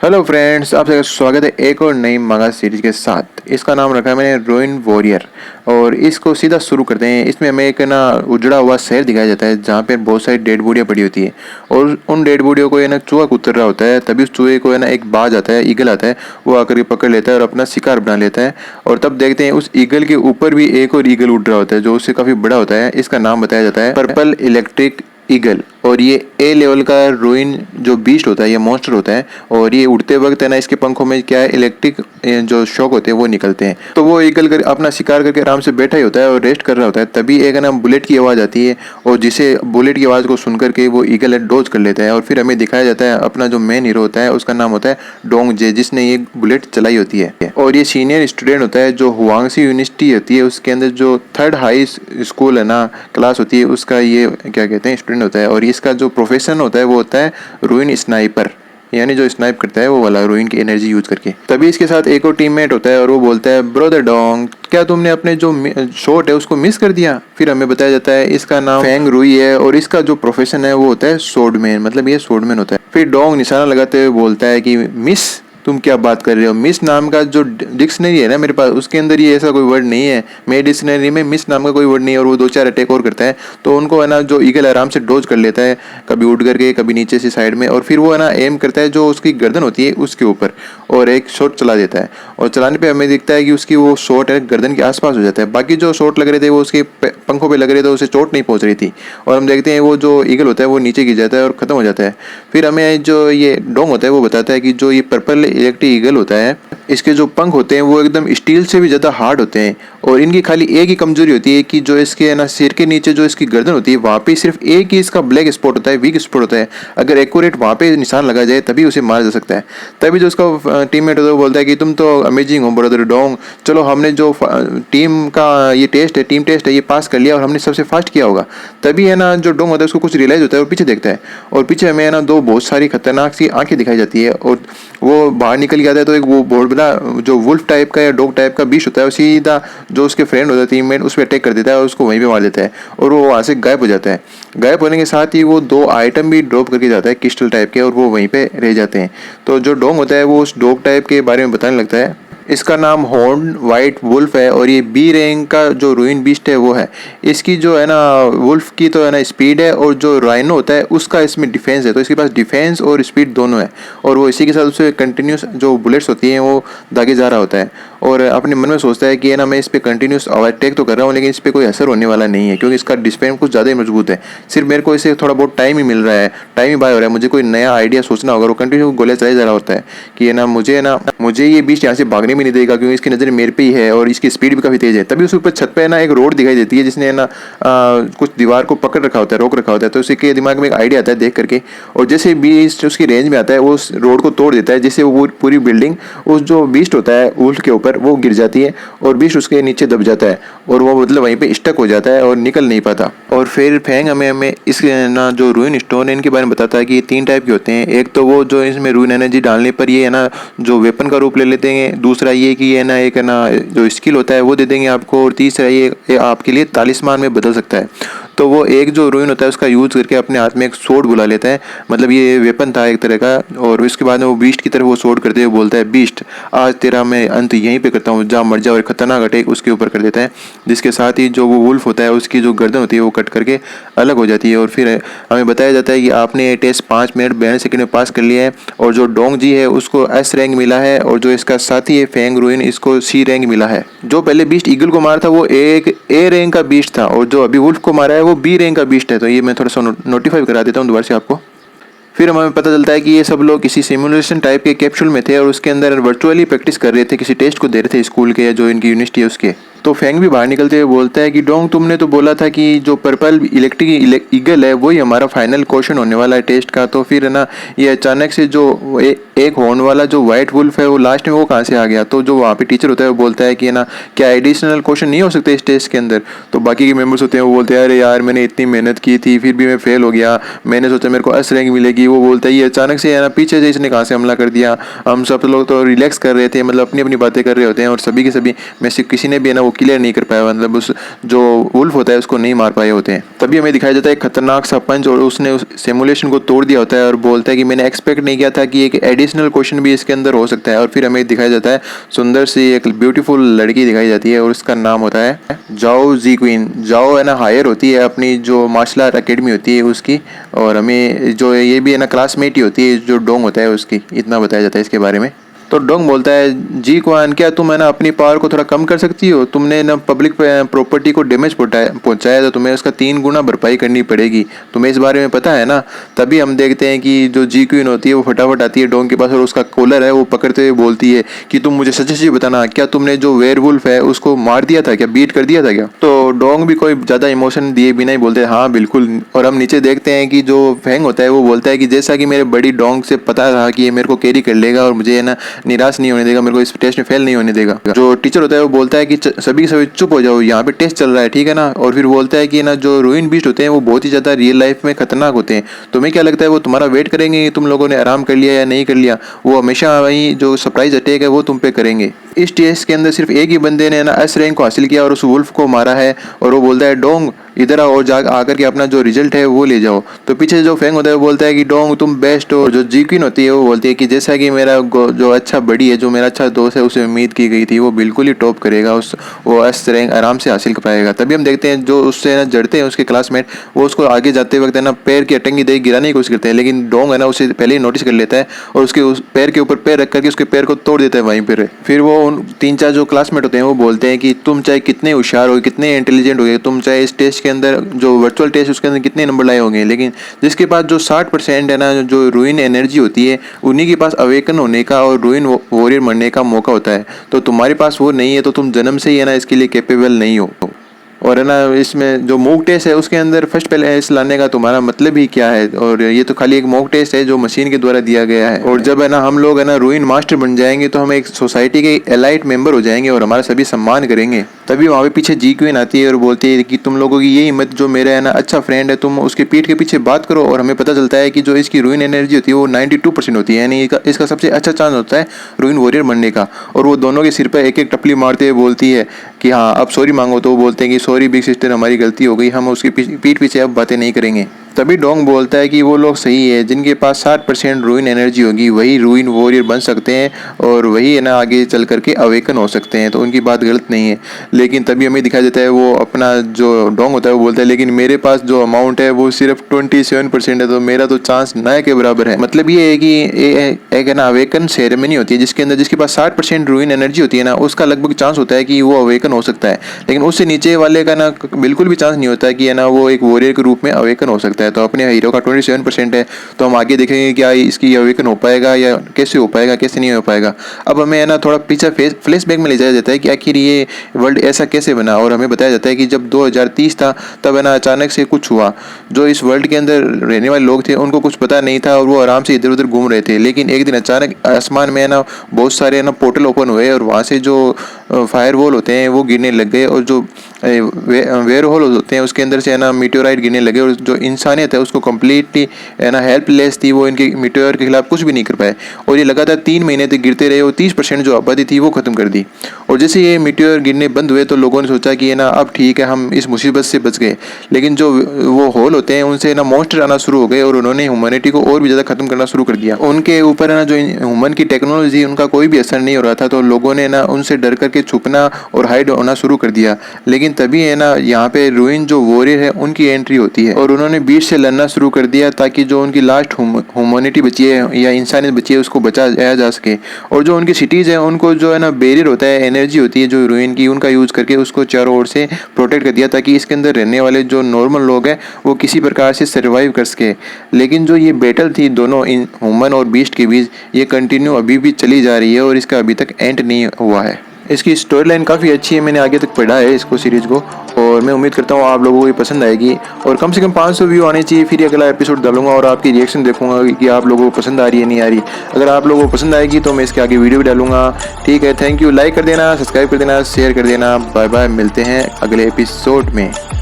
Hello friends, आप सबका स्वागत है एक और नई मंगा सीरीज के साथ। इसका नाम रखा है मैंने रूइन वॉरियर और इसको सीधा शुरू करते हैं। इसमें हमें एक ना उजड़ा हुआ शहर दिखाया जाता है जहाँ पे बहुत सारी डेड बॉडियाँ पड़ी होती है और उन डेड बॉडियों को चूहा कुतर रहा होता है। तभी उस चूहे को एक बाज आता है, ईगल आता है, वो आकर के पकड़ लेता है और अपना शिकार बना लेता है। और तब देखते हैं उस ईगल के ऊपर भी एक और ईगल उड़ रहा होता है जो उससे काफ़ी बड़ा होता है। इसका नाम बताया जाता है पर्पल इलेक्ट्रिक ईगल। और ये ए लेवल का रूइन जो बीस्ट होता है, ये मॉन्स्टर होता है। और ये उड़ते वक्त है ना, इसके पंखों में क्या है, इलेक्ट्रिक जो शॉक होते हैं वो निकलते हैं। तो वो ईगल कर अपना शिकार करके आराम से बैठा ही होता है और रेस्ट कर रहा होता है। तभी एक है ना बुलेट की आवाज़ आती है और जिसे बुलेट की आवाज़ को सुन करके वो ईगल डोज कर लेता है। और फिर हमें दिखाया जाता है अपना जो मेन हीरो होता है उसका नाम होता है डोंग जे, जिसने ये बुलेट चलाई होती है। और ये सीनियर स्टूडेंट होता है जो हुआंगसी यूनिवर्सिटी होती है, उसके अंदर जो थर्ड हाई स्कूल है ना, क्लास होती है, उसका ये क्या कहते हैं स्टूडेंट होता है। और इसका जो प्रोफेशन होता है वो होता है रूइन स्नाइपर, यानी जो स्नाइप करता है वो वाला रूइन की एनर्जी यूज करके। तभी इसके साथ एक और टीममेट होता है और वो बोलता है ब्रदर डोंग, क्या तुमने अपने जो शॉट है उसको मिस कर दिया। फिर हमें बताया जाता है इसका नाम फेंग रुई है और इसका जो प्रोफेशन है वो होता है स्वॉर्डमैन, मतलब ये स्वॉर्डमैन होता है। फिर डोंग निशाना लगाते हुए बोलता है कि मिस, तुम क्या बात कर रहे हो। मिस नाम का जो डिक्शनरी है ना मेरे पास, उसके अंदर ये ऐसा कोई वर्ड नहीं है। मेरे डिक्शनरी में मिस नाम का कोई वर्ड नहीं है। और वो दो चार अटैक और करता है तो उनको है ना जो ईगल आराम से डोज कर लेता है, कभी उड़ करके कभी नीचे से साइड में। और फिर वो है ना एम करता है जो उसकी गर्दन होती है उसके ऊपर और एक शॉट चला देता है। और चलाने पे हमें दिखता है कि उसकी वो शॉट है गर्दन के आसपास हो जाता है। बाकी जो शॉट लग रहे थे वो उसके पंखों पे लग रहे थे, उसे चोट नहीं पहुंच रही थी। और हम देखते हैं वो जो ईगल होता है वो नीचे गिर जाता है और खत्म हो जाता है। फिर हमें जो ये डोंग होता है वो बताता है कि जो ये पर्पल इलेक्ट्रिक ईगल होता है, इसके जो पंख होते हैं वो एकदम स्टील से भी ज़्यादा हार्ड होते हैं। और इनकी खाली एक ही कमजोरी होती है कि जो इसके ना सिर के नीचे जो इसकी गर्दन होती है वहाँ पे सिर्फ एक ही इसका ब्लैक स्पॉट होता है, वीक स्पॉट होता है। अगर एक्यूरेट वहाँ पे निशान लगा जाए तभी उसे मारा जा सकता है। तभी जो उसका टीममेट होता है वो बोलता है कि तुम तो अमेजिंग हो ब्रदर डोंग, चलो हमने जो टीम का ये टेस्ट है, टीम टेस्ट है, ये पास कर लिया और हमने सबसे फास्ट किया होगा। तभी है ना जो डोंग होता है उसको कुछ रियलाइज होता है और पीछे देखता है और पीछे हमें है ना दो बहुत सारी खतरनाक सी आंखें दिखाई जाती है। और वो बाहर निकल के आता है तो एक वो बहुत बड़ा जो वुल्फ टाइप का या डॉग टाइप का बीस्ट होता है, सीधा जो उसके फ्रेंड होता है टीममेट उस पर अटैक कर देता है और उसको वहीं पे मार देता है। और वो वहाँ से गायब हो जाता है। गायब होने के साथ ही वो दो आइटम भी ड्रॉप करके जाता है क्रिस्टल टाइप के, और वो वहीं पे रह जाते हैं। तो जो डोंग होता है वो उस डॉग टाइप के बारे में बताने लगता है। इसका नाम हॉर्न वाइट वुल्फ है और ये बी रैंक का जो रूइन बीस्ट है वो है। इसकी जो है ना वुल्फ की तो है ना स्पीड है और जो राइनो होता है उसका इसमें डिफेंस है। तो इसके पास डिफेंस और स्पीड दोनों है और वो इसी के साथ उसे कंटिन्यूस जो बुलेट्स होती हैं वो दागे जा रहा होता है। और अपने मन में सोचता है कि है ना मैं इस पर कंटिन्यूस अटैक तो कर रहा हूँ लेकिन इस पर कोई असर होने वाला नहीं है क्योंकि इसका डिफेंस कुछ ज़्यादा ही मजबूत है। सिर्फ मेरे को इसे थोड़ा बहुत टाइम ही मिल रहा है, टाइम ही बाय हो रहा है, मुझे कोई नया आइडिया सोचना होगा। वो कंटिन्यू गोलियां चलाया जा रहा होता है कि है ना मुझे ये बीस्ट यहाँ से भागने भी नहीं देगा क्योंकि इसकी नज़र मेरे पे ही है और इसकी स्पीड भी काफ़ी तेज़ है। तभी उसके ऊपर छत पे ना एक रोड दिखाई देती है जिसने ना कुछ दीवार को पकड़ रखा होता है, रोक रखा होता है। तो उसके दिमाग में एक आइडिया आता है देख करके, और जैसे बीस्ट उसकी रेंज में आता है वो उस रोड को तोड़ देता है, जिससे वो पूरी बिल्डिंग उस जो बीस्ट होता है वुल्फ के ऊपर वो गिर जाती है और बीस्ट उसके नीचे दब जाता है और वो मतलब वहीं पे स्टक हो जाता है और निकल नहीं पाता। और फिर फेंग हमें इस ना जो रूइन स्टोन है इनके बारे में बताता है कि ये तीन टाइप के होते हैं। एक तो वो जो इसमें रूइन एनर्जी डालने पर ये है ना जो वेपन का रूप ले लेते हैं। दूसरा ये कि ये ना एक है ना जो स्किल होता है वो दे देंगे आपको। और तीसरा ये आपके लिए तालिस्मान में बदल सकता है। तो वो एक जो रूइन होता है उसका यूज़ करके अपने हाथ में एक सोर्ड बुला लेता है, मतलब ये वेपन था एक तरह का। और उसके बाद में वो बीस्ट की तरफ वो सोर्ड करते हुए बोलता है बीस्ट आज तेरा मैं अंत यहीं पे करता हूँ, जा मर जा। और खतरनाक अटैक उसके ऊपर कर देता है जिसके साथ ही जो वो वुल्फ होता है उसकी जो गर्दन होती है वो कट करके अलग हो जाती है। और फिर हमें बताया जाता है कि आपने ये टेस्ट 5 मिनट 42 सेकंड में पास कर लिया है। और जो डोंग जी है उसको एस रैंक मिला है और जो इसका साथी है फेंग रूइन इसको सी रैंक मिला है। जो पहले बीस्ट ईगल को मारा था वो एक ए रैंक का बीस्ट था और जो अभी वुल्फ को मारा है वो बी रैंक का बीस्ट है। तो ये मैं थोड़ा सा नोटिफाई करा देता हूँ दोबारा से आपको। फिर हमें पता चलता है कि ये सब लोग किसी सिमुलेशन टाइप के कैप्सूल में थे और उसके अंदर वर्चुअली प्रैक्टिस कर रहे थे, किसी टेस्ट को दे रहे थे स्कूल के या जो इनकी यूनिवर्सिटी है उसके। तो फेंग भी बाहर निकलते हुए बोलता है कि डोंग तुमने तो बोला था कि जो पर्पल इलेक्ट्रिक ईगल है वही हमारा फाइनल क्वेश्चन होने वाला है टेस्ट का। तो फिर है ना ये अचानक से जो एक हॉर्न वाला जो व्हाइट वुल्फ है वो लास्ट में वो कहाँ से आ गया। तो जो वहाँ पे टीचर होता है वो बोलता है कि है ना क्या एडिशनल क्वेश्चन नहीं हो सकते इस टेस्ट के अंदर। तो बाकी के मेंबर्स होते हैं वो बोलते हैं अरे यार मैंने इतनी मेहनत की थी फिर भी मैं फेल हो गया, मैंने सोचा मेरे को एस रैंक मिलेगी, वो बोलता है ये अचानक से है ना पीछे से इसने कहाँ से हमला कर दिया। हम सब लोग तो रिलैक्स कर रहे थे, मतलब अपनी अपनी बातें कर रहे होते हैं और सभी के सभी में से किसी ने भी है ना वो क्लियर नहीं कर पाया, मतलब उस जो वुल्फ होता है उसको नहीं मार पाए होते हैं। तभी हमें दिखाया जाता है एक खतरनाक सा पंच और उसने उस सिमुलेशन को तोड़ दिया होता है और बोलता है कि मैंने एक्सपेक्ट नहीं किया था कि एक एडिशनल क्वेश्चन भी इसके अंदर हो सकता है। और फिर हमें दिखाया जाता है सुंदर सी एक ब्यूटीफुल लड़की दिखाई जाती है और उसका नाम होता है जाओ जी क्वीन। जाओ है ना हायर होती है अपनी जो मार्शल आर्ट अकेडमी होती है उसकी, और हमें जो ये भी है ना क्लासमेट ही होती है जो डोंग होता है उसकी, इतना बताया जाता है इसके बारे में। तो डोंग बोलता है जी क्वान क्या तुम है ना अपनी पावर को थोड़ा कम कर सकती हो, तुमने ना पब्लिक प्रॉपर्टी को डैमेज पहुंचाया तो तुम्हें उसका 3 गुना भरपाई करनी पड़ेगी, तुम्हें इस बारे में पता है ना। तभी हम देखते हैं कि जो जी क्वीन होती है वो फटाफट आती है डोंग के पास और उसका कॉलर है वो पकड़ते हुए बोलती है कि तुम मुझे सच सच बताना, क्या तुमने जो वेयरवुल्फ है उसको मार दिया था क्या, बीट कर दिया था क्या। तो डोंग भी कोई ज़्यादा इमोशन दिए बिना ही बोलते हैं हाँ बिल्कुल। और हम नीचे देखते हैं कि जो फैंग होता है वो बोलता है कि जैसा कि मेरे बड़ी डोंग से पता था कि ये मेरे को कैरी कर लेगा और मुझे है ना निराश नहीं होने देगा, मेरे को इस टेस्ट में फेल नहीं होने देगा। जो टीचर होता है वो बोलता है कि सभी के सभी चुप हो जाओ, यहाँ पे टेस्ट चल रहा है, ठीक है ना। और फिर बोलता है कि ना जो रूइन बीस्ट होते हैं वो बहुत ही ज़्यादा रियल लाइफ में खतरनाक होते हैं, तुम्हें क्या लगता है वो तुम्हारा वेट करेंगे कि तुम लोगों ने आराम कर लिया या नहीं कर लिया, वो हमेशा वही जो सरप्राइज अटैक है वो तुम पे करेंगे। इस टेस्ट के अंदर सिर्फ एक ही बंदे ने ना एस रैंक को हासिल किया और उस वुल्फ को मारा है और वो बोलता है डोंग इधर आओ और जा आकर के अपना जो रिजल्ट है वो ले जाओ। तो पीछे जो फैंग होता है वो बोलता है कि डोंग तुम बेस्ट हो। जो जी क्वीन होती है वो बोलती है कि जैसा कि मेरा जो अच्छा बड़ी है, जो मेरा अच्छा दोस्त है उसे उम्मीद की गई थी वो बिल्कुल ही टॉप करेगा, वो एस रैंक आराम से हासिल कर पाएगा। तभी हम देखते हैं जो उससे ना जड़ते हैं उसके क्लासमेट, वो उसको आगे जाते वक्त है ना पैर की अटंगी दे गिराने की कोशिश करते हैं, लेकिन डोंग है ना उसे पहले ही नोटिस कर लेता है और उसके उस पैर के ऊपर पैर रख करके उसके पैर को तोड़ देता है वहीं पर। फिर वो उन 3-4 जो क्लासमेट होते हैं वो बोलते हैं कि तुम चाहे कितने होशियार हो, कितने इंटेलिजेंट हो गए, तुम चाहे इस टेस्ट के अंदर जो वर्चुअल टेस्ट उसके अंदर कितने नंबर लाए होंगे, लेकिन जिसके पास जो 60% है ना जो रूइन एनर्जी होती है उन्हीं के पास अवेकन होने का और रूइन वॉरियर बनने का मौका होता है। तो तुम्हारे पास वो नहीं है, तो तुम जन्म से ही है ना इसके लिए कैपेबल नहीं हो। और है ना इसमें जो मॉक टेस्ट है उसके अंदर फर्स्ट प्लेस लाने का तुम्हारा मतलब ही क्या है, और ये तो खाली एक मॉक टेस्ट है जो मशीन के द्वारा दिया गया है। और जब है ना हम लोग है ना रूइन मास्टर बन जाएंगे तो हम एक सोसाइटी के एलाइट मेंबर हो जाएंगे और हमारा सभी सम्मान करेंगे। तभी वहाँ पे पीछे जी क्वीन आती है और बोलती है कि तुम लोगों की ये हिम्मत, जो मेरा है ना अच्छा फ्रेंड है, तुम उसके पीठ के पीछे बात करो। और हमें पता चलता है कि जो इसकी रूइन एनर्जी होती है वो 92% होती है, यानी इसका सबसे अच्छा चांस होता है रूइन वॉरियर बनने का। और वो दोनों के सिर पर एक एक टपली मारते हुए बोलती है कि हाँ अब सॉरी मांगो। तो वो बोलते हैं कि सॉरी बिग सिस्टर, हमारी गलती हो गई, हम उसकी पीठ पीछे अब बातें नहीं करेंगे। तभी डोंग बोलता है कि वो लोग सही है, जिनके पास 60% रूइन एनर्जी होगी वही रूइन वॉरियर बन सकते हैं और वही है ना आगे चल करके अवेकन हो सकते हैं, तो उनकी बात गलत नहीं है। लेकिन तभी हमें दिखाई देता है वो अपना जो डोंग होता है वो बोलता है लेकिन मेरे पास जो अमाउंट है वो सिर्फ 27% है, तो मेरा तो चांस ना के बराबर है। मतलब ये है कि एक है ना अवेकन सेरेमनी होती है जिसके अंदर जिसके पास 60% रूइन एनर्जी होती है ना उसका लगभग चांस होता है कि वो अवेकन हो सकता है, लेकिन उससे नीचे वाले का ना बिल्कुल भी चांस नहीं होता है कि है ना वो एक वॉरियर के रूप में अवेकन हो सकता है। तो अपने हीरो का 27% है, तो हम आगे देखेंगे क्या इसकी अवेकन हो पाएगा या कैसे हो पाएगा, कैसे नहीं हो पाएगा। अब हमें है ना थोड़ा पीछे फ्लैशबैक में ले जाया जाता है कि आखिर ये वर्ल्ड ऐसा कैसे बना, और हमें बताया जाता है कि जब 2030 था तब है ना अचानक से कुछ हुआ। जो इस वर्ल्ड के अंदर रहने वाले लोग थे उनको कुछ पता नहीं था और वो आराम से इधर उधर घूम रहे थे, लेकिन एक दिन अचानक आसमान में है ना बहुत सारे है ना पोर्टल ओपन हुए और वहाँ से जो फायर वॉल होते हैं वो गिरने लग गए और जो वेयर होल होते हैं उसके अंदर से है ना मीटेओराइट गिरने लगे और जो इंसानियत है उसको कम्प्लीटली है ना हेल्पलेस थी, वो इनके मीटेओर के खिलाफ कुछ भी नहीं कर पाए और ये लगातार 3 महीने तक गिरते रहे और 30% जो आबादी थी वो खत्म कर दी। और जैसे ये मीटेओर गिरने बंद हुए तो लोगों ने सोचा कि है ना अब ठीक है हम इस मुसीबत से बच गए, लेकिन जो वो होल होते हैं उनसे ना मॉन्स्टर आना शुरू हो गए और उन्होंने ह्यूमैनिटी को और भी ज़्यादा खत्म करना शुरू कर दिया। उनके ऊपर है ना जो ह्यूमन की टेक्नोलॉजी उनका कोई भी असर नहीं हो रहा था, तो लोगों ने ना उनसे डर करके छुपना और हाइड होना शुरू कर दिया। लेकिन तभी है ना यहाँ पे रूइन जो वॉरियर है उनकी एंट्री होती है और उन्होंने बीच से लड़ना शुरू कर दिया ताकि जो उनकी लास्ट ह्यूमैनिटी बची है या इंसानियत बची है उसको बचाया जा सके। और जो उनकी सिटीज़ हैं उनको जो है ना बैरियर होता है, एनर्जी होती है जो रूइन की, उनका यूज़ करके उसको चारों ओर से प्रोटेक्ट कर दिया ताकि इसके अंदर रहने वाले जो नॉर्मल लोग हैं वो किसी प्रकार से सर्वाइव कर सके। लेकिन जो ये बैटल थी दोनों इन ह्यूमन और बीस्ट के बीच, ये कंटिन्यू अभी भी चली जा रही है और इसका अभी तक एंड नहीं हुआ है। इसकी स्टोरी लाइन काफ़ी अच्छी है, मैंने आगे तक पढ़ा है इसको सीरीज़ को और मैं उम्मीद करता हूँ आप लोगों को ये पसंद आएगी और कम से कम 500 व्यू आने चाहिए, फिर अगला एपिसोड डालूंगा और आपकी रिएक्शन देखूंगा कि आप लोगों को पसंद आ रही है नहीं आ रही। अगर आप लोगों को पसंद आएगी तो मैं इसके आगे वीडियो भी डालूंगा। ठीक है, थैंक यू, लाइक कर देना, सब्सक्राइब कर देना, शेयर कर देना। बाय बाय, मिलते हैं अगले एपिसोड में।